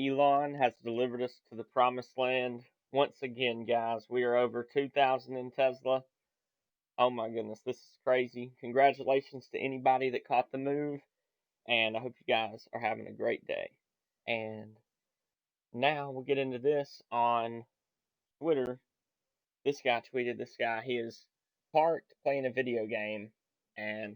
Elon has delivered us to the promised land. Once again, guys, we are over 2,000 in Tesla. Oh my goodness, this is crazy. Congratulations to anybody that caught the move, and I hope you guys are having a great day. And now we'll get into this on Twitter. This guy tweeted this guy. He is parked playing a video game, and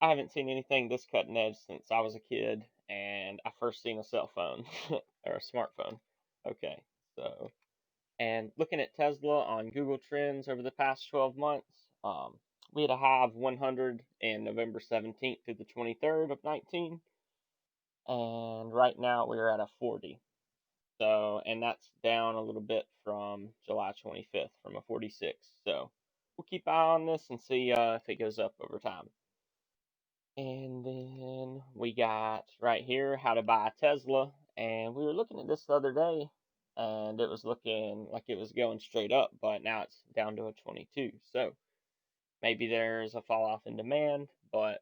I haven't seen anything this cutting edge since I was a kid and I first seen a cell phone or a smartphone. Okay, so and looking at Tesla on Google Trends over the past 12 months, we had a high of 100 in November 17th through the 23rd of 19, and right now we're at a 40. So, and that's down a little bit from July 25th from a 46. So, we'll keep eye on this and see if it goes up over time. And then we got right here how to buy a Tesla. And we were looking at this the other day and it was looking like it was going straight up, but now it's down to a 22. So maybe there's a fall off in demand, but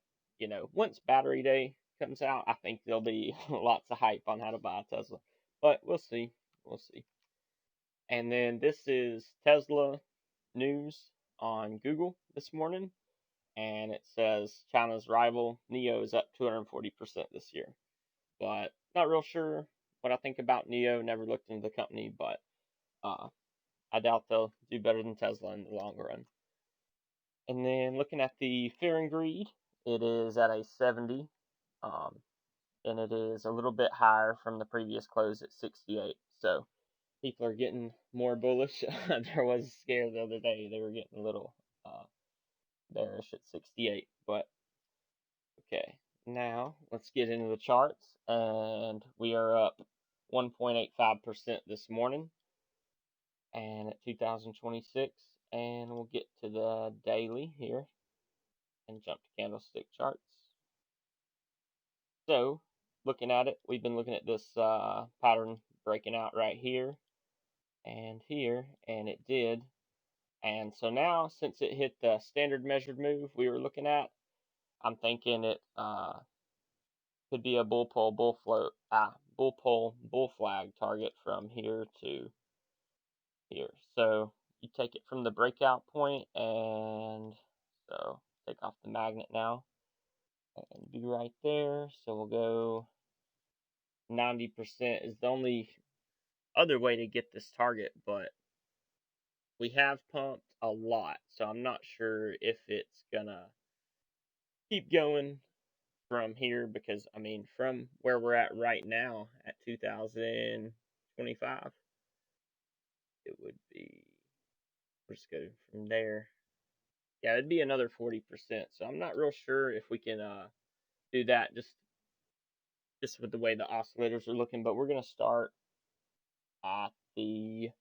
once battery day comes out, I think there'll be lots of hype on how to buy a Tesla. But we'll see. We'll see. And then this is Tesla news on Google this morning and it says China's rival NIO is up 240% this year. But not real sure what I think about NIO. Never looked into the company, but I doubt they'll do better than Tesla in the long run. And then looking at the Fear and Greed, it is at a 70, and it is a little bit higher from the previous close at 68. So people are getting more bullish. There was a scare the other day; they were getting a little bearish at 68, but okay, now let's get into the charts, and we are up 1.85% this morning, and at 2026, and we'll get to the daily here, and jump to candlestick charts. So, looking at it, we've been looking at this pattern breaking out right here, and here, and it did, and so now, since it hit the standard measured move we were looking at, I'm thinking it could be a bull pole, bull flag target from here to here. So you take it from the breakout point, and so take off the magnet now and be right there. So we'll go 90% is the only other way to get this target, but we have pumped a lot, so I'm not sure if it's gonna keep going from here because I mean from where we're at right now at 2025 it would be, we'll just go from there. Yeah, it'd be another 40%. So I'm not real sure if we can do that just with the way the oscillators are looking, but we're gonna start at the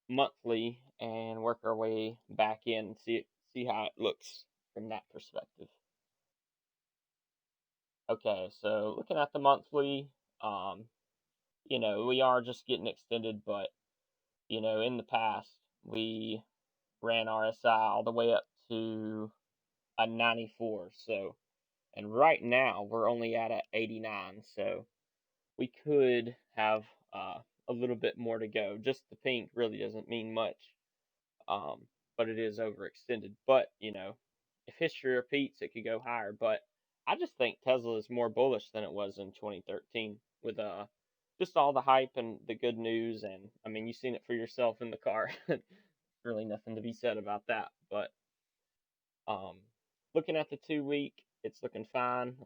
monthly and work our way back in and see how it looks from that perspective. Okay, so looking at the monthly, we are just getting extended, but in the past we ran RSI all the way up to a 94. So, and right now we're only at a 89. So we could have a little bit more to go. Just the pink really doesn't mean much, but it is overextended. But if history repeats, it could go higher. But I just think Tesla is more bullish than it was in 2013 with just all the hype and the good news. And I mean, you've seen it for yourself in the car. Really nothing to be said about that. But looking at the 2 week, it's looking fine.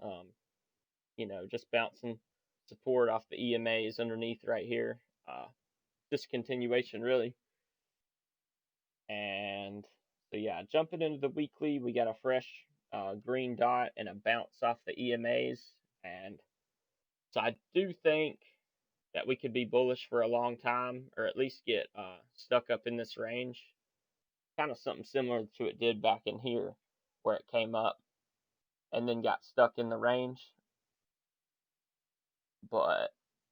Just bouncing support off the EMAs underneath right here. Just continuation really. And so yeah, jumping into the weekly, we got a fresh green dot and a bounce off the EMAs. And so I do think that we could be bullish for a long time, or at least get stuck up in this range. Kind of something similar to it did back in here, where it came up and then got stuck in the range.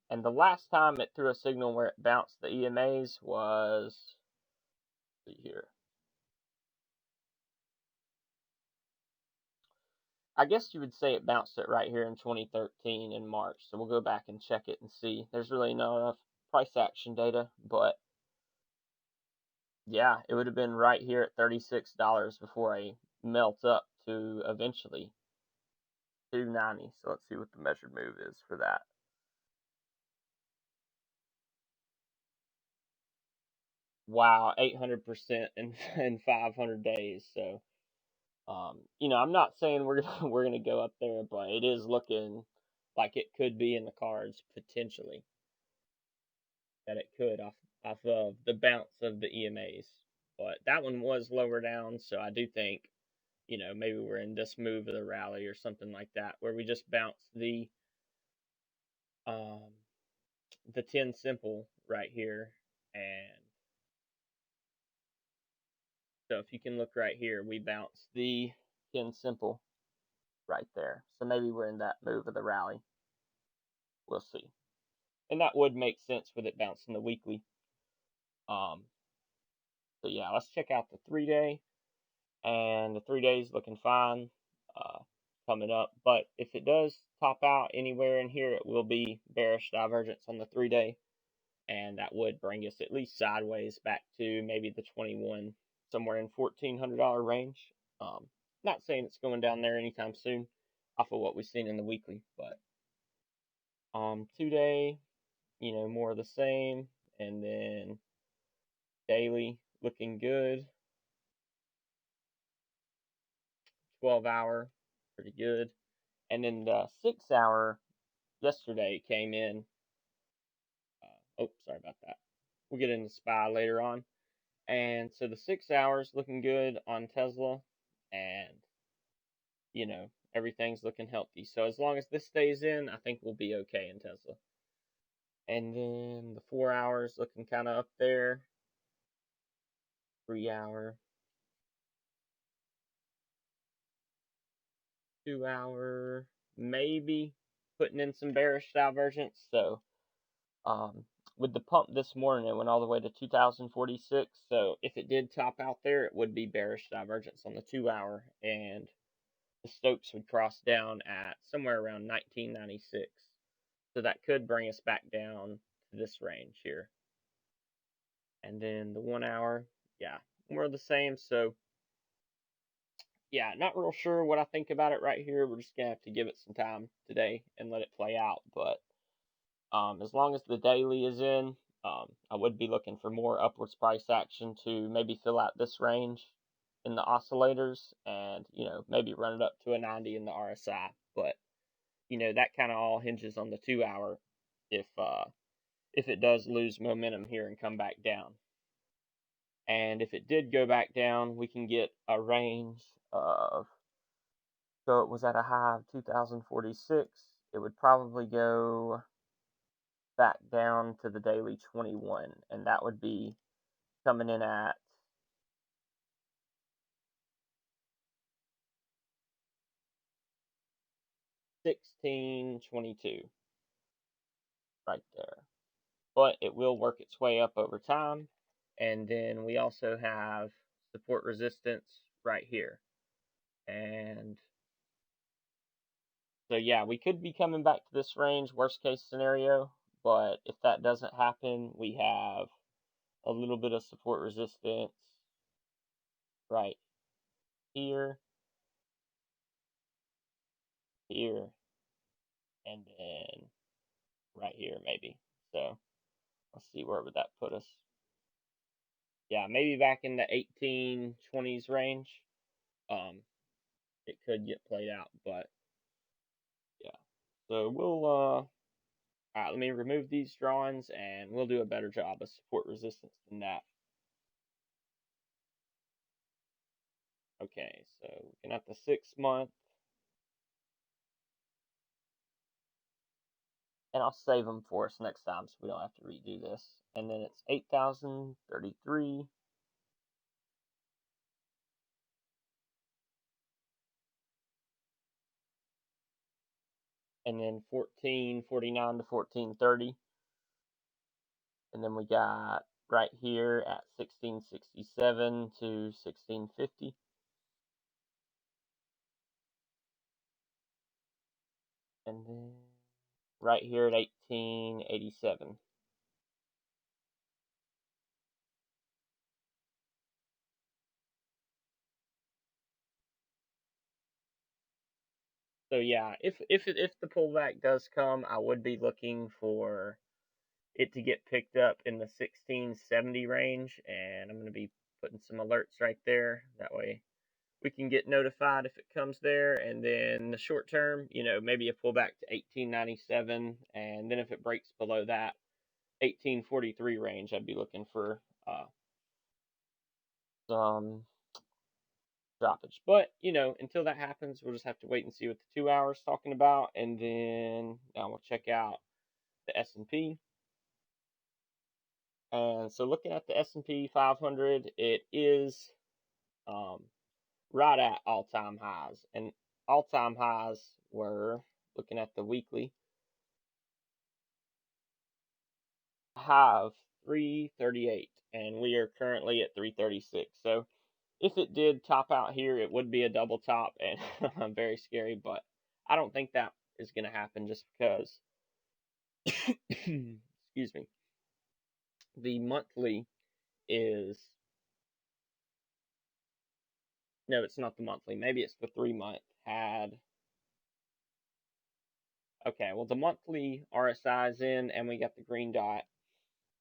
And the last time it threw a signal where it bounced the EMAs was, let's see here, I guess you would say it bounced it right here in 2013 in March. So we'll go back and check it and see. There's really not enough price action data, but yeah, it would have been right here at $36 before I melt up to eventually 290. So let's see what the measured move is for that. Wow, 800% in 500 days. So, I'm not saying we're gonna, we're gonna go up there, but it is looking like it could be in the cards potentially that it could off of the bounce of the EMAs. But that one was lower down, so I do think maybe we're in this move of the rally or something like that, where we just bounce um, the 10 simple right here, and so if you can look right here, we bounce the 10 simple right there. So maybe we're in that move of the rally. We'll see. And that would make sense with it bouncing the weekly. Um, so yeah, let's check out the 3 day. And the 3 days looking fine uh, coming up. But if it does top out anywhere in here, it will be bearish divergence on the 3 day. And that would bring us at least sideways back to maybe the 21, somewhere in $1,400 range. Not saying it's going down there anytime soon off of what we've seen in the weekly, but 2 day, more of the same, and then daily looking good, 12-hour pretty good, and then the 6-hour yesterday came in. Oh, sorry about that. We'll get into SPY later on. And so the 6 hours looking good on Tesla, and everything's looking healthy. So as long as this stays in, I think we'll be okay in Tesla. And then the 4 hours looking kind of up there. 3 hour, 2 hour, maybe putting in some bearish divergence. So um, with the pump this morning, it went all the way to 2046. So if it did top out there, it would be bearish divergence on the 2 hour, and the Stokes would cross down at somewhere around 1996. So that could bring us back down to this range here. And then the 1 hour, yeah, more of the same. So yeah, not real sure what I think about it right here. We're just gonna have to give it some time today and let it play out. But as long as the daily is in, I would be looking for more upwards price action to maybe fill out this range in the oscillators, and maybe run it up to a 90 in the RSI. But that kind of all hinges on the 2 hour if it does lose momentum here and come back down. And if it did go back down, we can get a range of, so it was at a high of 2046. It would probably go back down to the daily 21, and that would be coming in at 1622 right there. But it will work its way up over time. And then we also have support resistance right here. And so yeah, we could be coming back to this range, worst case scenario. But if that doesn't happen, we have a little bit of support resistance right here, here, and then right here maybe. So let's see, where would that put us? Yeah, maybe back in the 1820s range. It could get played out, but yeah. So we'll all right, let me remove these drawings and we'll do a better job of support resistance than that. Okay, so looking at the 6 month, and I'll save them for us next time so we don't have to redo this. And then it's 8,033. And then 1449 to 1430. And then we got right here at 1667 to 1650. and then right here at 1887. So yeah, if the pullback does come, I would be looking for it to get picked up in the 1670 range, and I'm going to be putting some alerts right there. That way we can get notified if it comes there. And then the short term, maybe a pullback to 1897, and then if it breaks below that 1843 range, I'd be looking for some droppage. But until that happens, we'll just have to wait and see what the 2 hours talking about, and then now we'll check out the S&P. And so looking at the S&P 500, it is um, right at all-time highs, and all-time highs were, looking at the weekly, high of 338, and we are currently at 336. So if it did top out here, it would be a double top, and very scary, but I don't think that is going to happen just because, excuse me, the monthly is, no, it's not the monthly, maybe it's the 3 month, okay, well, the monthly RSI is in, and we got the green dot,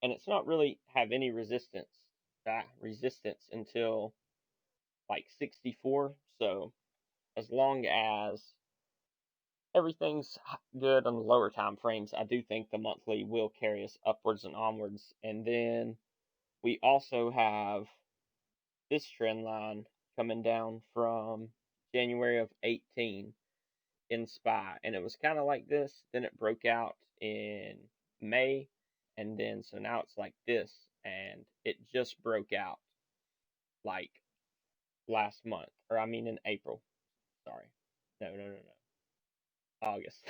and it's not really have any resistance until like 64. So as long as everything's good on the lower time frames, I do think the monthly will carry us upwards and onwards. And then we also have this trend line coming down from January of 18 in SPY, and it was kind of like this. Then it broke out in May, and then so now it's like this, and it just broke out like last month, or I mean in April. Sorry, no, August.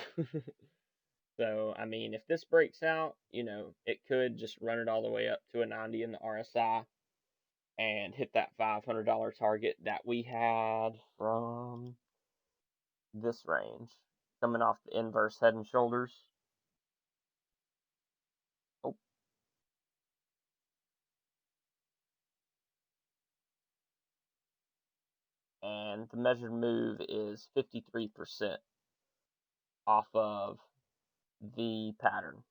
So I mean, if this breaks out, it could just run it all the way up to a 90 in the RSI and hit that $500 target that we had from this range, coming off the inverse head and shoulders. Oh, and the measured move is 53% off of the pattern.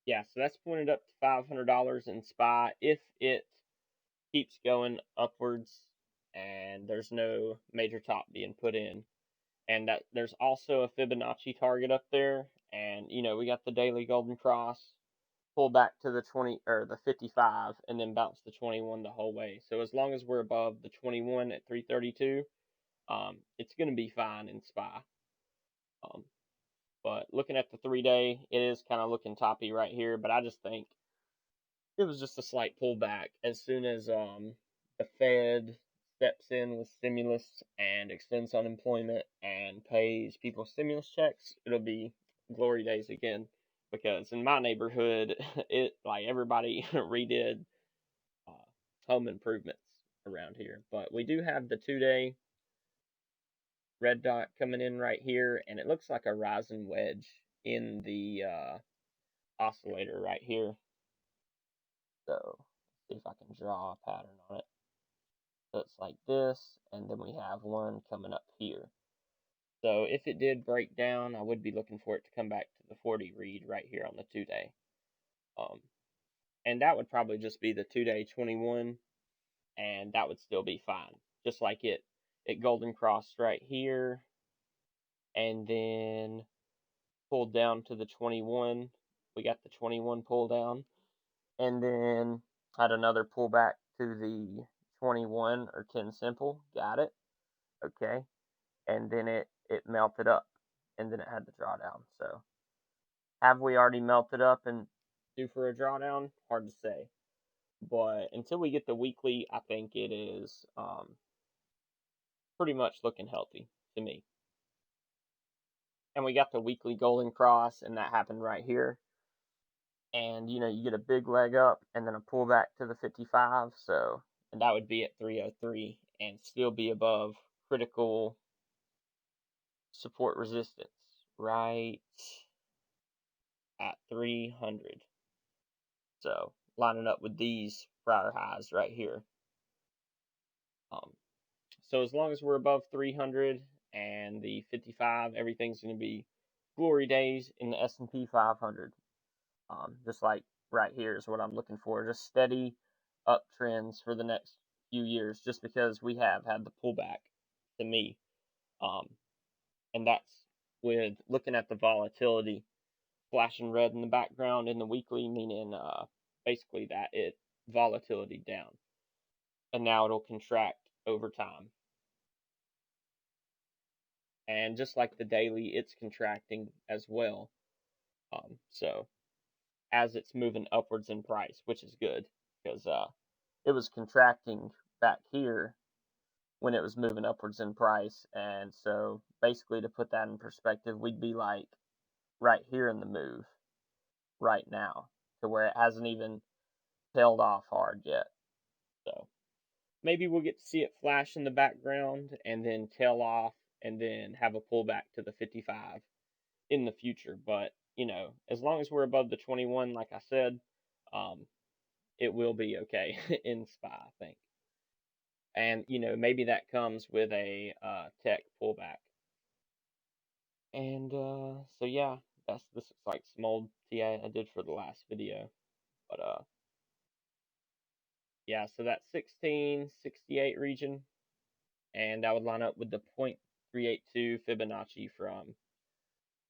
Yeah, so that's pointed up to $500 in SPY if it keeps going upwards and there's no major top being put in. And that there's also a Fibonacci target up there, and we got the daily golden cross, pull back to the 20 or the 55, and then bounce the 21 the whole way. So as long as we're above the 21 at 332, it's going to be fine in SPY. Um, but looking at the 3 day, it is kind of looking toppy right here. But I just think it was just a slight pullback. As soon as the Fed steps in with stimulus and extends unemployment and pays people stimulus checks, it'll be glory days again. Because in my neighborhood, it like everybody redid uh, home improvements around here. But we do have the 2 day red dot coming in right here, and it looks like a rising wedge in the oscillator right here. So let's see if I can draw a pattern on it. So it's like this, and then we have one coming up here. So if it did break down, I would be looking for it to come back to the 40 read right here on the 2 day. Um, and that would probably just be the 2 day 21, and that would still be fine. Just like it golden crossed right here, and then pulled down to the 21. We got the 21 pull down, and then had another pullback to the 21 or 10 simple. Got it. Okay. And then it melted up, and then it had the drawdown. So have we already melted up and due for a drawdown? Hard to say. But until we get the weekly, I think it is pretty much looking healthy to me. And we got the weekly golden cross, and that happened right here. and you get a big leg up and then a pullback to the 55. So, and that would be at 303 and still be above critical support resistance right at 300. So lining up with these prior highs right here. So as long as we're above 300 and the 55, everything's going to be glory days in the S&P 500. Just like right here is what I'm looking for. Just steady uptrends for the next few years, just because we have had the pullback to me. And that's with looking at the volatility flashing red in the background in the weekly, meaning basically that it volatility down. And now it'll contract over time. And just like the daily, it's contracting as well. So as it's moving upwards in price, which is good because it was contracting back here when it was moving upwards in price. And so basically, to put that in perspective, we'd be like right here in the move right now, to where it hasn't even tailed off hard yet. So maybe we'll get to see it flash in the background and then tail off and then have a pullback to the 55 in the future. But as long as we're above the 21, like I said, it will be okay in SPY, I think. And maybe that comes with a tech pullback. And so yeah, this is like some old TA I did for the last video. But yeah, so that's 1668 region, and that would line up with the 0.382 Fibonacci from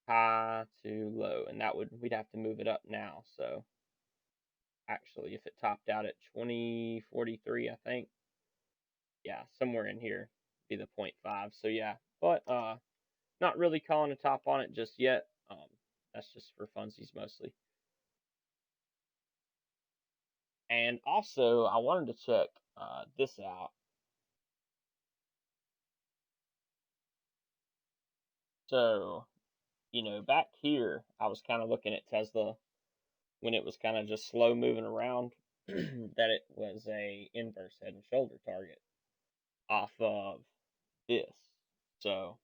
high to low, and we'd have to move it up now. So actually, if it topped out at 2043, I think, yeah, somewhere in here be the 0.5. So yeah, but not really calling a top on it just yet. That's just for funsies mostly. And also, I wanted to check this out. So, back here, I was kind of looking at Tesla when it was kind of just slow moving around, that it was a inverse head and shoulder target off of this. So,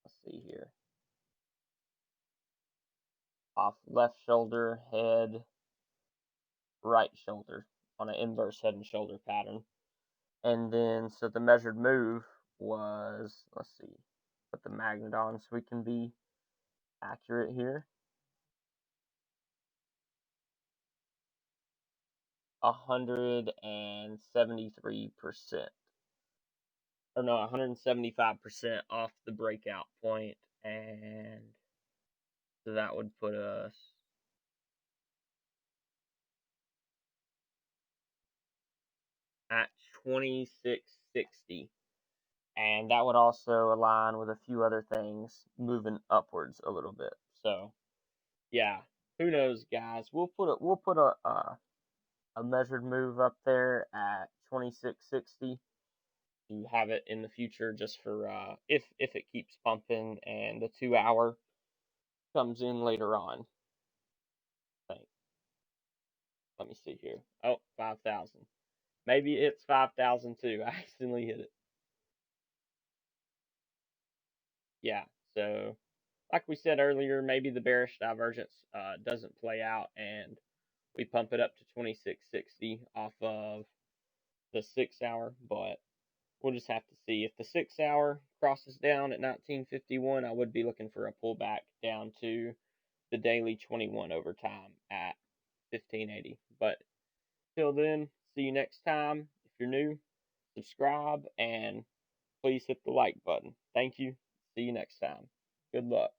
let's see here. Off left shoulder, head, right shoulder on an inverse head and shoulder pattern. And then, so the measured move was, let's see, put the magnet on so we can be accurate here. 173%. Or no, 175% off the breakout point, and so that would put us at 2660. And that would also align with a few other things moving upwards a little bit. So, yeah, who knows, guys? We'll put a measured move up there at 2660 to have it in the future, just for if it keeps pumping and the 2 hour comes in later on. I think. Let me see here. Oh, 5,000. Maybe it's 5,000 too. I accidentally hit it. Yeah, so like we said earlier, maybe the bearish divergence doesn't play out and we pump it up to 2660 off of the 6 hour, but we'll just have to see. If the 6 hour crosses down at 1951, I would be looking for a pullback down to the daily 21 over time at 1580. But till then, see you next time. If you're new, subscribe and please hit the like button. Thank you. See you next time. Good luck.